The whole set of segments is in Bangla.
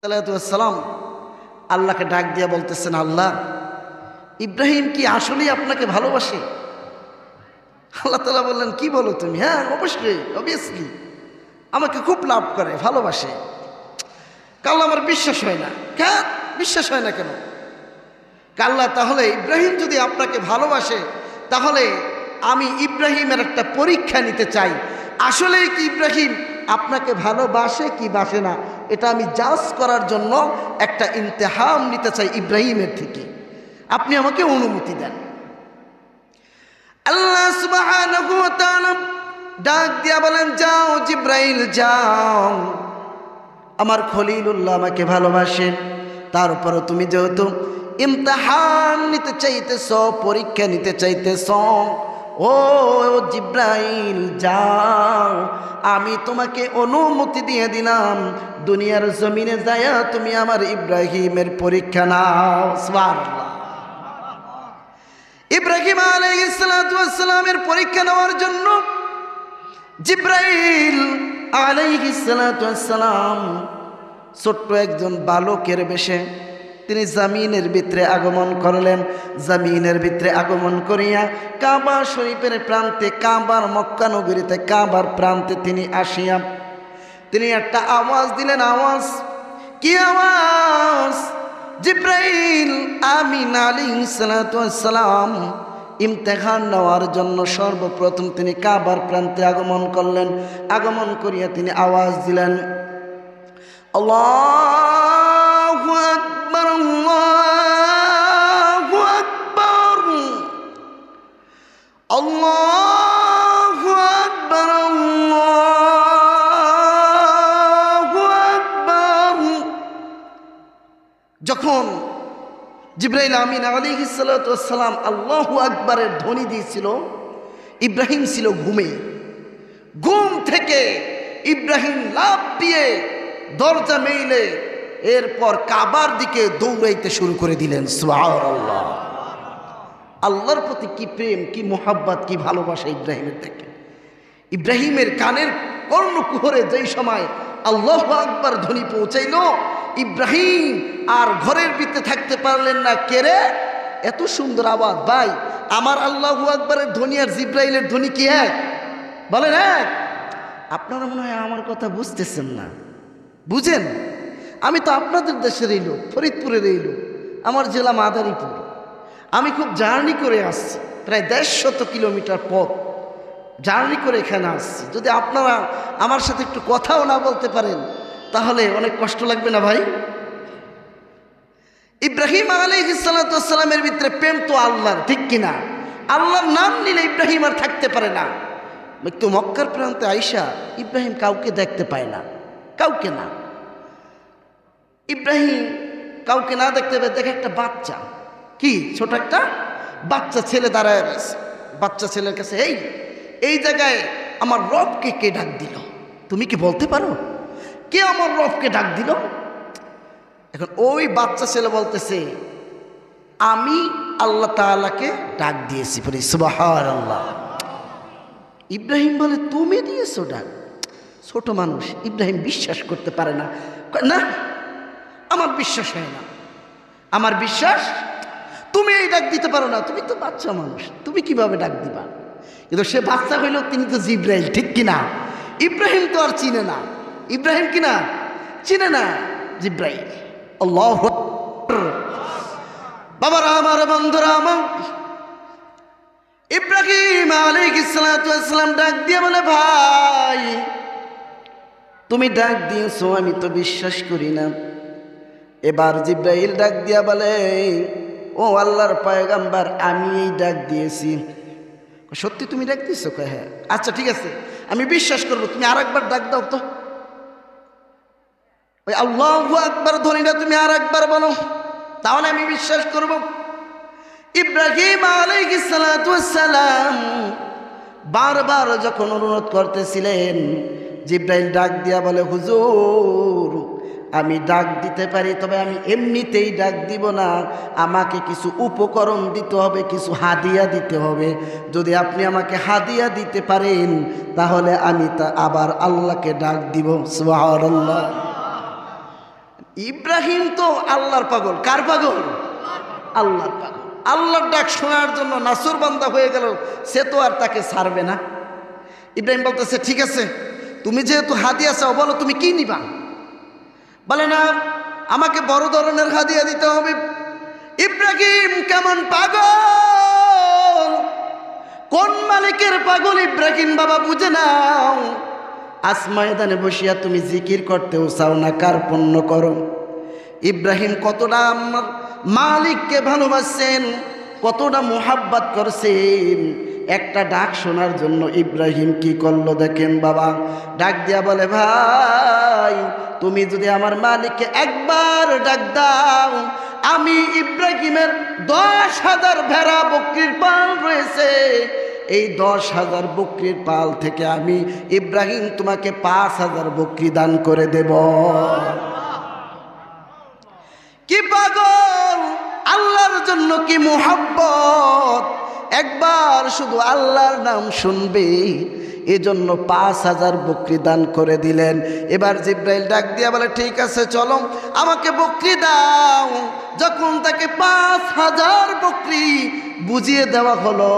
সালাম আল্লাহকে ডাক দিয়া বলতেছেন, আল্লাহ, ইব্রাহিম কি আসলেই আপনাকে ভালোবাসে? আল্লাহ তাআলা বললেন, কি বলো তুমি? হ্যাঁ, অবশ্যই, অবভিয়াসলি আমাকে খুব লাভ করে, ভালোবাসে। কাল আমার বিশ্বাস হয় না। কেন বিশ্বাস হয় না কেন? আল্লাহ, তাহলে ইব্রাহিম যদি আপনাকে ভালোবাসে, তাহলে আমি ইব্রাহিমের একটা পরীক্ষা নিতে চাই। আসলেই কি ইব্রাহিম আপনাকে ভালোবাসে কি বাসে না, এটা আমি জাজ করার জন্য একটা ইমতিহান নিতে চাই ইব্রাহিমের থেকে। আপনি আমাকে অনুমতি দেন। আল্লাহ সুবহানাহু ওয়া তাআলা ডাক দিয়া বলেন, যাও জিব্রাইল যাও, আমার খলিলুল্লাহ আমাকে ভালোবাসেন। তারপরও তুমি যেহেতু ইমতিহান নিতে চাইতেছ, পরীক্ষা নিতে চাইতেছ, ও জিব্রাইল যাও, আমি তোমাকে অনুমতি দিয়ে দিলাম, দুনিয়ার জমিনে যায়া তুমি আমার ইব্রাহিমের পরীক্ষা নাও। সুবহানাল্লাহ। ইব্রাহিম আলাইহিস সালাতু ওয়াস সালামের পরীক্ষা নেওয়ার জন্য জিব্রাইল আলাইহিস সালাতু ওয়াস সালাম ছোট্ট একজন বালকের বেশে তিনি জামিনের ভিতরে আগমন করলেন। জামিনের ভিতরে আগমন করিয়া কাবা শরীফের প্রান্তে, কাবার মক্কা নগরীতে কাবার প্রান্তে তিনি আসিয়া তিনি একটা আওয়াজ দিলেন। আওয়াজ কি আওয়াজ? জিব্রাইল আমিন আলাইহিস সালাতু ওয়াস সালাম ইমতিহান নেওয়ার জন্য সর্বপ্রথম তিনি কাবার প্রান্তে আগমন করলেন। আগমন করিয়া তিনি আওয়াজ দিলেন, আল্লাহু আকবার, আল্লাহু আকবার, আল্লাহু আকবার, আল্লাহু আকবার। যখন জিব্রাইল আমিন আলাইহিস সালাতু ওয়াস সালাম আল্লাহু আকবারের ধ্বনি দিয়েছিল, ইব্রাহিম ছিল ঘুমে। ঘুম থেকে ইব্রাহিম লাফ দিয়ে দরজা মেইলে এরপর কাবার দিকে দৌড়াইতে শুরু করে দিলেন। সুবহানাল্লাহ। আল্লাহর প্রতি কি প্রেম, কি মোহাব্বত, কি ভালোবাসা ইব্রাহিমের! দেখেন, ইব্রাহিমের কানের কর্ণকুহরে যেই সময় আল্লাহু আকবার ধ্বনি পৌঁছাইল, ইব্রাহিম আর ঘরের ভিতরে থাকতে পারলেন না। কেরে এত সুন্দর আওয়াজ! ভাই, আমার আল্লাহু আকবারের ধ্বনি আর জিব্রাইলের ধ্বনি কি এক? বলেন এক? আপনারা মনে হয় আমার কথা বুঝতেছেন না। বুঝেন, আমি তো আপনাদের দেশের এই লোক, ফরিদপুরের এই লোক, আমার জেলা মাদারীপুর। আমি খুব জার্নি করে আসছি, প্রায় 150 কিলোমিটার পথ জার্নি করে এখানে আসছি। যদি আপনারা আমার সাথে একটু কথাও না বলতে পারেন, তাহলে অনেক কষ্ট লাগবে না ভাই? ইব্রাহিম আলাইহিস সালাতু ওয়াস সালামের ভিতরে প্রেম তো আল্লাহর, ঠিক কিনা? আল্লাহর নাম নিলে ইব্রাহিম আর থাকতে পারে না। একটু মক্কার প্রান্তে আইসা ইব্রাহিম কাউকে দেখতে পায় না, কাউকে না। ইব্রাহিম কাউকে না দেখতে পায়, দেখে একটা বাচ্চা, কি ছোট একটা বাচ্চা ছেলে দাঁড়ায় রয়েছে। বাচ্চা ছেলের কাছে, এই জায়গায় আমার রবকে কে ডাক দিল? তুমি কি বলতে পারো কে আমার রবকে ডাক দিল? এখন ওই বাচ্চা ছেলে বলতেছে, আমি আল্লাহ তাআলাকে ডাক দিয়েছি। বলি সুবহানাল্লাহ। ইব্রাহিম বলে, তুমি দিয়েছো ডাক? ছোট মানুষ, ইব্রাহিম বিশ্বাস করতে পারে না। না, আমার বিশ্বাস হয় না, আমার বিশ্বাস, তুমি এই ডাক দিতে পারো না, তুমি তো বাচ্চা মানুষ, তুমি কিভাবে ডাক দিবা? কিন্তু সে বাচ্চা হইল, তিনি তো জিব্রাইল, ঠিক কিনা? ইব্রাহিম তো আর চিনে না, ইব্রাহিম কিনা চিনে না, জিব্রাইল। আল্লাহু আকবার। বাবারা আমার, বন্ধুরা আমার, ইব্রাহিম আলাইহিস সালাতু ওয়াস সালাম ডাক দিয়ে বলে, ভাই, তুমি ডাক দিয়েছো, আমি তো বিশ্বাস করি না। এবার জিব্রাইল ডাক দিয়া বলে, ও আল্লাহর পয়গম্বর, আমি এই ডাক দিয়েছি। সত্যি তুমি ডাক দিয়েছো? হ্যাঁ। আচ্ছা ঠিক আছে, আমি বিশ্বাস করবো, তুমি আরেকবার ডাক দাও তো। ওই আল্লাহু আকবার ধ্বনিটা তুমি আর একবার বলো, তাহলে আমি বিশ্বাস করব। ইব্রাহিম আলাইহিস সালাতু ওয়াস সালাম বারবার যখন অনুরোধ করতেছিলেন, জিব্রাইল ডাক দিয়া বলে, হুজুর, আমি ডাক দিতে পারি, তবে আমি এমনিতেই ডাক দিব না, আমাকে কিছু উপকরণ দিতে হবে, কিছু হাদিয়া দিতে হবে। যদি আপনি আমাকে হাদিয়া দিতে পারেন, তাহলে আমি তা আবার আল্লাহকে ডাক দিব। সুবহানাল্লাহ। ইব্রাহিম তো আল্লাহর পাগল। কার পাগল? আল্লাহর পাগল। আল্লাহর ডাক শোনার জন্য নাসরবান্দা হয়ে গেল, সে তো আর তাকে ছাড়বে না। ইব্রাহিম বলতেছে, ঠিক আছে, তুমি যেহেতু হাদিয়া চাও, বলো তুমি কি নিবা? বলে না, আমাকে বড় ধরনের হাদিয়া দিতে হবে। ইব্রাহিম কেমন পাগল, কোন মালিকের পাগল ইব্রাহিম বাবা বুঝে নাও। আজ ময়দানে বসিয়া তুমি জিকির করতেও চাও না, কার পণ্য করো। ইব্রাহিম কতটা আমার মালিককে ভালোবাসেন, কতটা মোহাব্বত করছেন। একটা ডাক শোনার জন্য ইব্রাহিম কি করলো দেখেন বাবা। ডাক দিয়া বলে, ভাই তুমি যদি আমার মালিককে একবার ডাক দাও, আমি ইব্রাহিমের 10,000 ভেড়া বকরির পাল রয়েছে, এই 10,000 বকরির পাল থেকে আমি ইব্রাহিম তোমাকে 5,000 বকরি দান করে দেব। কি পাগল, আল্লাহর জন্য কি মোহাব্বত। একবার শুধু আল্লাহর নাম শুনবে, এজন্য 5,000 বকরি দান করে দিলেন। এবার জিব্রাইল ডাক দিয়া বলে, ঠিক আছে চলো, আমাকে বকরি দাও। যখন তাকে 5,000 বকরি বুঝিয়ে দেওয়া হলো,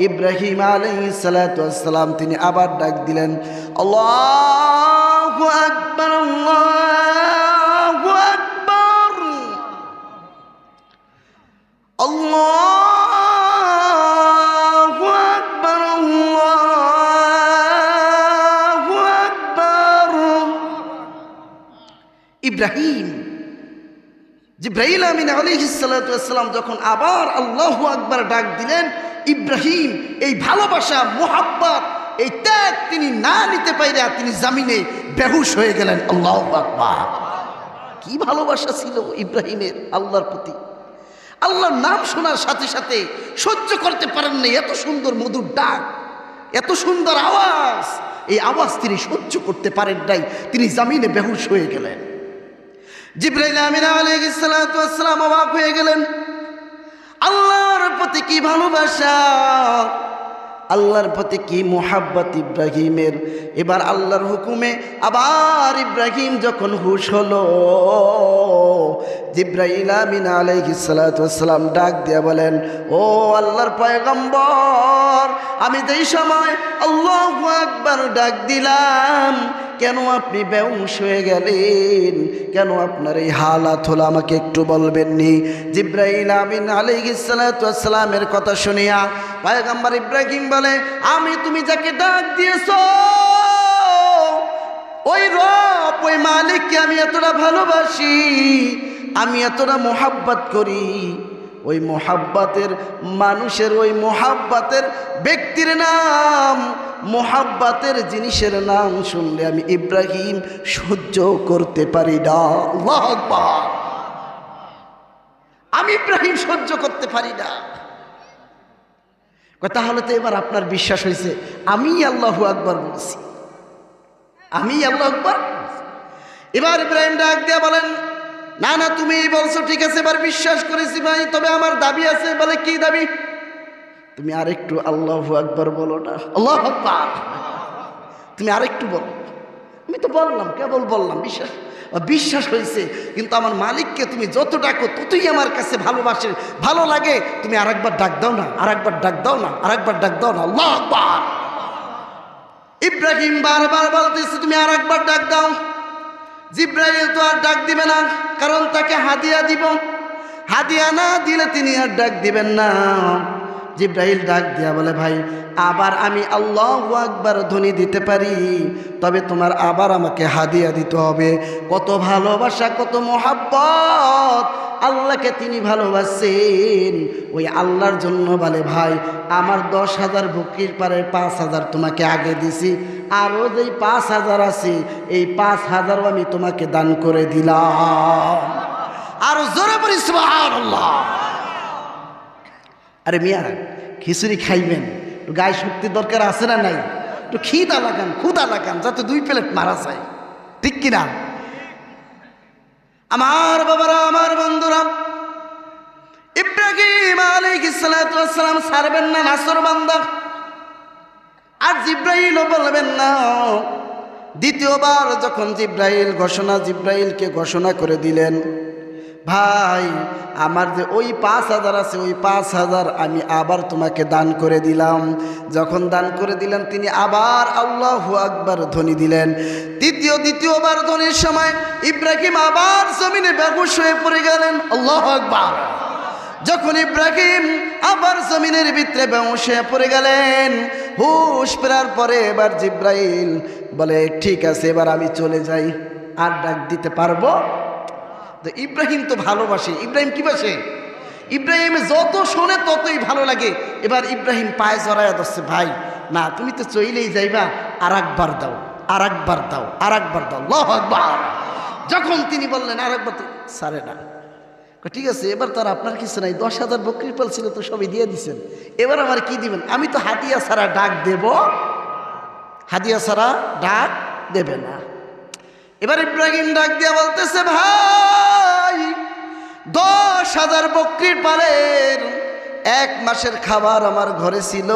ইব্রাহিম আলাইহিস সালাতু ওয়াস সালাম তিনি আবার ডাক দিলেন, আল্লাহু আকবার, আল্লাহু আকবার, আল্লাহু আকবার, আল্লাহু আকবার। ইব্রাহিম, জিবরাইল আমিন আলাইহিস সালাতু ওয়াস সালাম যখন আবার আল্লাহু আকবার ডাক দিলেন, ইব্রাহিম এই ভালোবাসা, মোহাব্বত, এই ত্যাগ তিনি না নিতে পাইরা তিনি জামিনে বেহুশ হয়ে গেলেন। আল্লাহু আকবার। কি ভালোবাসা ছিল ইব্রাহিমের আল্লাহর প্রতি। আল্লাহর নাম শোনার সাথে সাথে সহ্য করতে পারেন না, এত সুন্দর মধুর ডাক, এত সুন্দর আওয়াজ, এই আওয়াজ তিনি সহ্য করতে পারেন নাই, তিনি জামিনে বেহুশ হয়ে গেলেন। জিবরাইল আমিন আলাইহিস সালাতু ওয়াস সালাম অবাক হয়ে গেলেন। আল্লাহর প্রতি কি ভালোবাসা, আল্লাহর প্রতি কি মোহাব্বত ইব্রাহিমের। এবার আল্লাহর হুকুমে আবার ইব্রাহিম যখন হুশ হলো, জিবরাইল আমিন আলাইহিস সালাতু ওয়াস সালাম ডাক দিয়া বলেন, ও আল্লাহর পয়গম্বর, আমি যেই সময় আল্লাহু আকবার ডাক দিলাম, কেন আপনি বেহুশ হয়ে গেলেন? কেন আপনার এই হালাত হলো, আমাকে একটু বলবেননি? জিবরাইল আমিন আলাইহিস সালাতু ওয়াস সালামের কথা শুনিয়া পয়গম্বর ইব্রাহিম বলে, আমি তুমি যাকে ডাক দিয়েছো, ওই রব, ওই মালিককে আমি এতটা ভালোবাসি, আমি এতটা মোহাব্বত করি। ওই মোহাব্বতের মানুষের, ওই মোহাব্বতের ব্যক্তির নাম, মোহাব্বতের জিনিসের নাম শুনলে আমি ইব্রাহিম সহ্য করতে পারি না। আল্লাহু আকবার। আমি ইব্রাহিম সহ্য করতে পারি না। তাহলে তো এবার আপনার বিশ্বাস হয়েছে আমি আল্লাহু আকবার বলছি, আমি আল্লাহু আকবার। এবার ইব্রাহিম ডাক দিয়া বলেন, না না তুমি বলছো ঠিক আছে, এবার বিশ্বাস করেছি ভাই, তবে আমার দাবি আছে। বলে, কি দাবি? তুমি আরেকটু আল্লাহু আকবার বলো না। আল্লাহু আকবার। তুমি আরেকটু বলো। আমি তো বললাম, কেবল বললাম, বিশ্বাস হয়েছে, কিন্তু আমার মালিককে তুমি যত ডাকো ততই আমার কাছে ভালোবাসে, ভালো লাগে। তুমি আরেকবার ডাক দাও না, আরেকবার ডাক দাও না, আরেকবার ডাক দাও না। আল্লাহু আকবার। ইব্রাহিম বারবার বলতেছে, তুমি আরেকবার ডাক দাও। জিবরাইল তো আর ডাক দিবে না, কারণ তাকে হাদিয়া দিব, হাদিয়া না দিলে তিনি আর ডাক দিবেন না। জিবরাইল ডাক দিয়া বলে, ভাই আবার আমি আল্লাহু আকবার ধ্বনি দিতে পারি, তবে তোমার আবার আমাকে হাদিয়া দিতে হবে। কত ভালোবাসা, কত মোহাব্বত, আল্লাহকে তিনি ভালোবাসেন। ওই আল্লাহর জন্য বলে, ভাই আমার 10,000 বকরির পারে 5,000 তোমাকে আগে দিছি, আরও যেই 5,000 আছে, এই 5,000ও আমি তোমাকে দান করে দিলাম। আর জোরে বলি সুবহানাল্লাহ। আরে মিয়া, খিচুড়ি খাইবেন, একটু গায়ে শক্তির দরকার আছে না নাই? একটু ক্ষুধা লাগান, যাতে 2 প্লেট মারা যায়, ঠিক কিনা? আমার বাবারা, আমার বন্ধুরা, ইব্রাহিম আলাইহিস সালাতু ওয়াস সালাম ছাড়বেন না নাসরবান্দা, আর জিবরাইলও বলবেন না। দ্বিতীয়বার যখন জিব্রাইলকে ঘোষণা করে দিলেন, ভাই আমার যে ওই 5,000 আছে, ওই 5,000 আমি আবার তোমাকে দান করে দিলাম। যখন দান করে দিলেন তিনি আবার আল্লাহু আকবার ধ্বনি দিলেন। দ্বিতীয়বার ধ্বনির সময় ইব্রাহিম আবার জমিনে বেহুশ হয়ে পড়ে গেলেন। আল্লাহু আকবার। যখন ইব্রাহিম আবার জমিনের ভিতরে বেহুশ হয়ে পড়ে গেলেন, হুশ ফেরার পরে এবার জিব্রাইল বলে, ঠিক আছে এবার আমি চলে যাই, আর ডাক দিতে পারবো? তো ইব্রাহিম তো ভালোবাসে। ইব্রাহিম কি বাসে? ইব্রাহিম যত শোনে ততই ভালো লাগে। এবার ইব্রাহিম পায়ে জড়াইয়া ধরছে, ভাই না তুমি তো চইলেই যাইবা, আর একবার দাও, আর একবার দাও, আর একবার দাও। আল্লাহু আকবার। যখন তিনি বললেন আর একবার, তো সারে না। ঠিক আছে এবার তার আপনার কিছু নাই, 10,000 বকরির পাল ছিল তো সবই দিয়ে দিছেন, এবার আমার কি দিবেন? আমি তো হাদিয়া ছাড়া ডাক দেব, হাদিয়া ছাড়া ডাক দেবে না। এবার ইব্রাহিম ডাক দিয়া বলতেছে, ভাই 10,000 বকরির পালের 1 মাসের খাবার আমার ঘরে ছিল,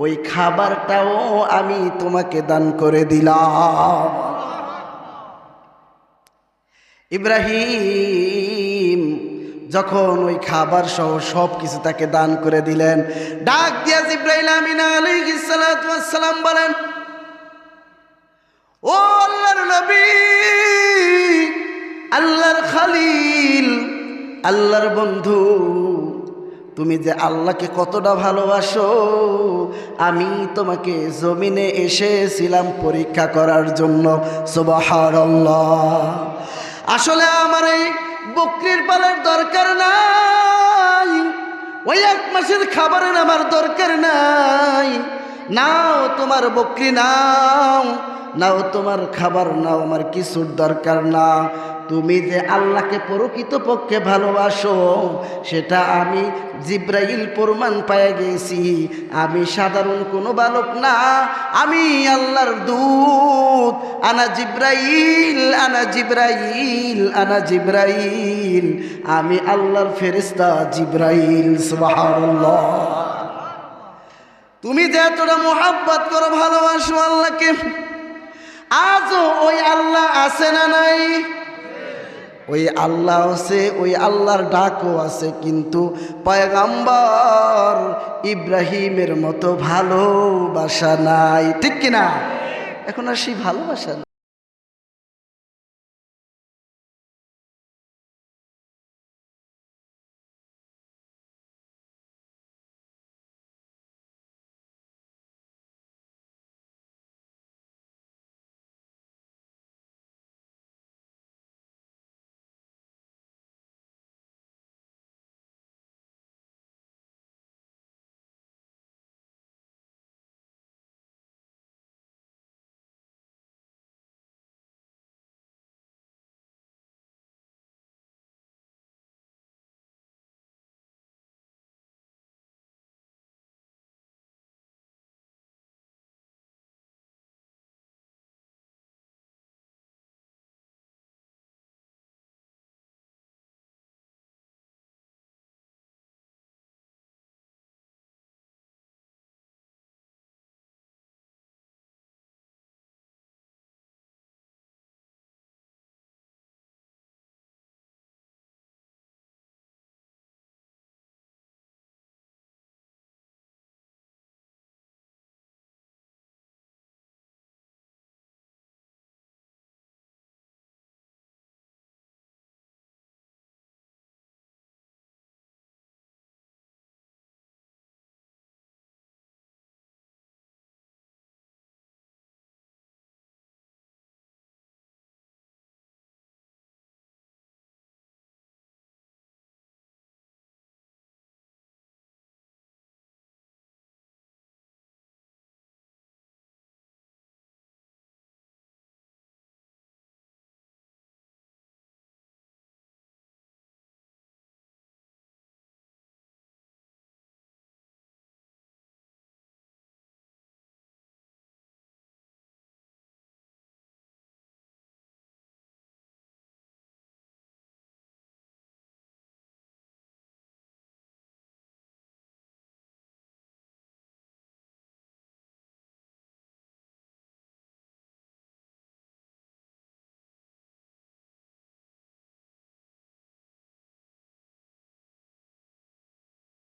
ওই খাবারটাও আমি তোমাকে দান করে দিলাম। ইব্রাহিম যখন ওই খাবার সহ সব কিছু তাকে দান করে দিলেন, ডাক দিয়া জিবরাইল আমিন আলাইহিস সালাতু ওয়াস সালাম বলেন, ও আল্লাহর নবী, আল্লাহর খলিল, আল্লাহর বন্ধু, তুমি যে আল্লাহকে কতটা ভালোবাসো, আমি তোমাকে জমিনে এসেছিলাম পরীক্ষা করার জন্য। সুবহানাল্লাহ। আসলে আমার এই বকরির পালের দরকার নাই, ওই 1 মাসের খাবারের আমার দরকার নাই। নাও তোমার বকরি, নাও তোমার খাবার, নাও, আমার কিছুর দরকার না। তুমি যে আল্লাহকে প্রকৃতপক্ষে ভালোবাসো সেটা আমি জিব্রাইল প্রমাণ পেয়ে গেছি। আমি সাধারণ কোনো বালক না, আমি আল্লাহর দূত। আনা জিব্রাইল, আনা জিব্রাইল, আনা জিব্রাইল। আমি আল্লাহর ফেরেশতা জিব্রাইল। সুবহানাল্লাহ। তুমি যে এতটা মোহাব্বত করো, ভালোবাসো আল্লাহকে, আজও ওই আল্লাহ আছে না নাই? ওই আল্লাহ আছে, ওই আল্লাহর ডাকও আছে, কিন্তু পয়গম্বর ইব্রাহিমের মতো ভালোবাসা নাই। ঠিক কিনা? এখন আর সেই ভালোবাসা